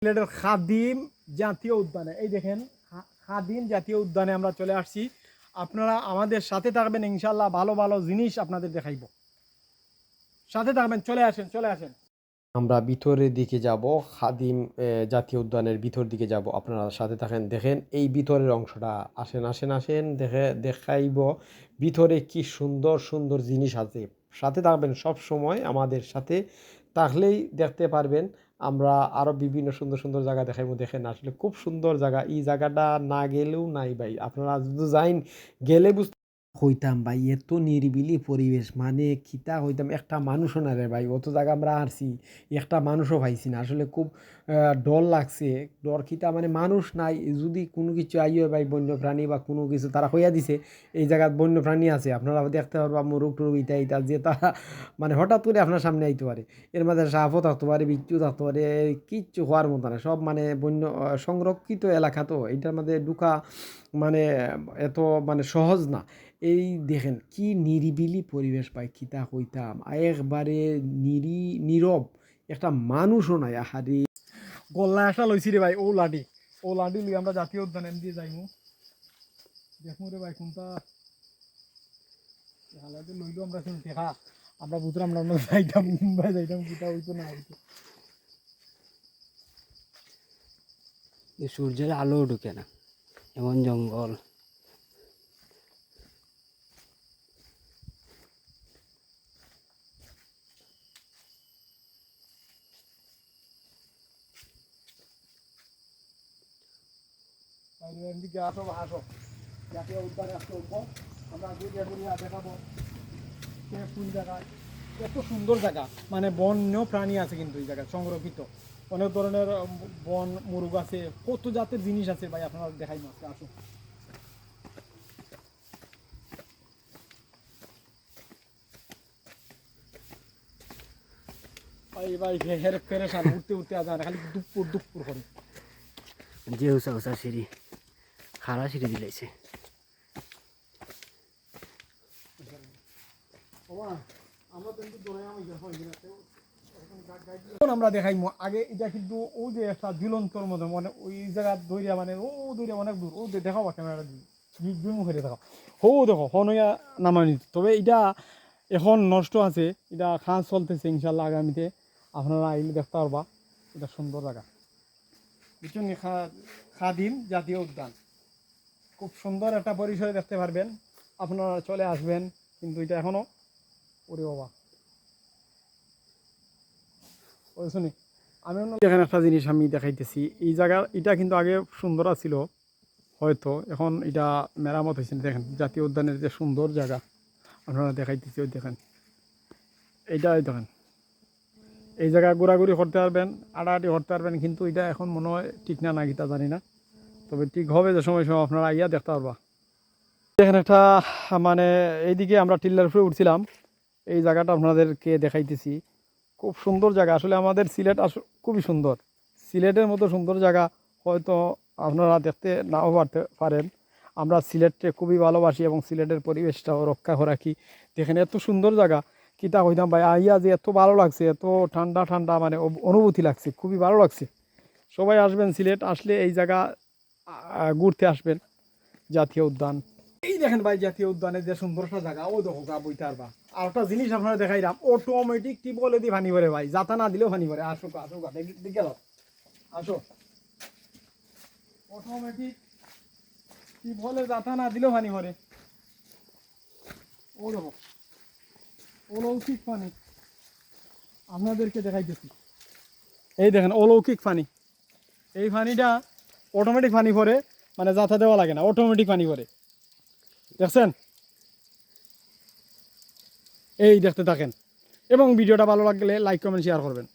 সিলেটের খাদিম জাতীয় উদ্যানে এই দেখেন খাদিম জাতীয় উদ্যানে আমরা চলে আসছি। আপনারা আমাদের সাথে থাকবেন, ইনশাল্লাহ ভালো ভালো জিনিস আপনাদের দেখাইব। সাথে থাকবেন, চলে আসেন। আমরা ভিতরের দিকে যাব, খাদিম জাতীয় উদ্যানের ভিতর দিকে যাব। আপনারা সাথে থাকেন, দেখেন এই ভিতরের অংশটা। আসেন দেখাইব ভিতরে কি সুন্দর সুন্দর জিনিস আছে। সাথে থাকবেন, সব সময় আমাদের সাথে থাকলেই দেখতে পারবেন। আমরা আরও বিভিন্ন সুন্দর সুন্দর জায়গা দেখাইব। দেখেন আসলে খুব সুন্দর জায়গা। এই জায়গাটা না গেলেও নাই ভাই, আপনারা যদি যাইন গেলে হইতাম ভাই, এত নিরিবিলি পরিবেশ, মানে খিতা হইতাম একটা মানুষও না রে ভাই। অত জায়গা আমরা আসছি, একটা মানুষও পাইছি না। আসলে খুব ডর লাগছে। ডর খিতা মানে মানুষ নাই, যদি কোনো কিছু আইও ভাই, বন্য প্রাণী বা কোনো কিছু তারা হইয়া দিছে এই জায়গায় বন্য প্রাণী আছে, আপনারা দেখতে পারবা মোরগ টোরগ ইটা যে তারা মানে হঠাৎ করে আপনার সামনে আইতে পারে। এর মাঝে সাপও থাকতে পারে, বিচ্ছু থাকতে পারে, কিচ্ছু হওয়ার মতো না। সব মানে বন্য সংরক্ষিত এলাকা, তো এইটার মধ্যে ঢুকা মানে এত মানে সহজ না। এই দেখেন কি নিরিবিলি পরিবেশ পাই, খিতা হইতাম একবারে নীরব, একটা মানুষও নাই। আহারি গল্লা আসা লইছি রে ভাই, ও লাডি লই আমরা জাতীয় উদ্যান এম দিয়ে যাইমু। দেখমু রে ভাই কোনটা হালাতে লইলো। আমরা শুন দেখা আমরা বুঝলাম আমরা যাইতাম মুম্বাই যাইতাম, কিতা হইতো না হইতো। সূর্যের আলো ঢুকে না, এমন জঙ্গল। এদিকে আসো জাতীয় উদ্যানে আসতে উঠবো। আমরা ঘুরিয়া ঘুরিয়া দেখাবো কোন জায়গায় এত সুন্দর জায়গা, মানে বন্য প্রাণী আছে কিন্তু এই জায়গায় সংরক্ষিত। অনেক ধরনের বন মুরগ আছে, কত জাতের জিনিস আছে ভাই, আপনারা দেখাই মাত্র আসো। ভাই হের পেরেশান, উঠতে আজান খালি দুপুর করে। যে উঁচা উঁচা সিঁড়ি, খাড়া সিঁড়ি দিলেছে। আমরা দেখাইমু আগে এটা, কিন্তু ও যে একটা ঝুলন্তর মতো মানে ওই জায়গা দইরা মানে ও দইরা অনেক দূর, ও দেখাও ক্যামেরা দিয়ে মুখে দেখাও। দেখো হনইয়া নামানি, তবে এটা এখন নষ্ট আছে, এটা কাজ চলতেছে। ইনশাল্লাহ আগামীতে আপনারা আইলে দেখতে পারবা, এটা সুন্দর জায়গা। বুঝছেন, খাদিম জাতীয় উদ্যান খুব সুন্দর একটা পরিসরে দেখতে পারবেন। আপনারা চলে আসবেন, কিন্তু এটা এখনো ওরে বাবা ওই শুনি। আমি এখানে একটা জিনিস আমি দেখাইতেছি, এই জায়গা এটা কিন্তু আগে সুন্দর ছিল, হয়তো এখন এটা মেরামত হয়েছে। দেখেন জাতীয় উদ্যানের যে সুন্দর জায়গা আপনারা দেখাইতেছি, ওই দেখেন এইটাই দেখেন। এই জায়গায় ঘোরাঘুরি করতে পারবেন, আড়াআড়ি করতে পারবেন, কিন্তু এটা এখন মনে হয় ঠিক না নাকি তা জানি না, তবে ঠিক হবে যে সময় আপনারা আইয়া দেখতে পারবা। দেখেন একটা মানে এইদিকে আমরা টিল্লার উপরে উঠছিলাম, এই জায়গাটা আপনাদেরকে দেখাইতেছি। খুব সুন্দর জায়গা। আসলে আমাদের সিলেট খুবই সুন্দর, সিলেটের মতো সুন্দর জায়গা হয়তো আপনারা দেখতে নাও পারেন। আমরা সিলেটকে খুবই ভালোবাসি এবং সিলেটের পরিবেশটাও রক্ষা রাখি। দেখেন এত সুন্দর জায়গা, কিতা কইতাম ভাই, আইয়া যে এত ভালো লাগছে, এত ঠান্ডা ঠান্ডা মানে অনুভূতি লাগছে, খুবই ভালো লাগছে। সবাই আসবেন, সিলেট আসলে এই জায়গা ঘুরতে আসবেন, জাতীয় উদ্যান। এই দেখেন ভাই জাতীয় উদ্যানের যে সুন্দর একটা জায়গা, ও দেখো গা বইতে পারবা। আর একটা জিনিস আপনারা দেখাইলাম, অটোমেটিক টিপলে দিয়ে পানি ভরে ভাই, যাতা না দিলেও পানি ভরে। আসো গেল আসো, অটোমেটিক টিপলে যাতা না দিলেও পানি ভরে। ও দেখো অলৌকিক পানি আপনাদেরকে দেখাইতেছি। এই দেখেন অলৌকিক পানি, এই পানিটা অটোমেটিক পানি ভরে, মানে যাতা দেওয়া লাগে না, অটোমেটিক পানি ভরে। দেখছেন, এই দেখতে থাকেন এবং ভিডিওটা ভালো লাগলে লাইক কমেন্ট শেয়ার করবেন।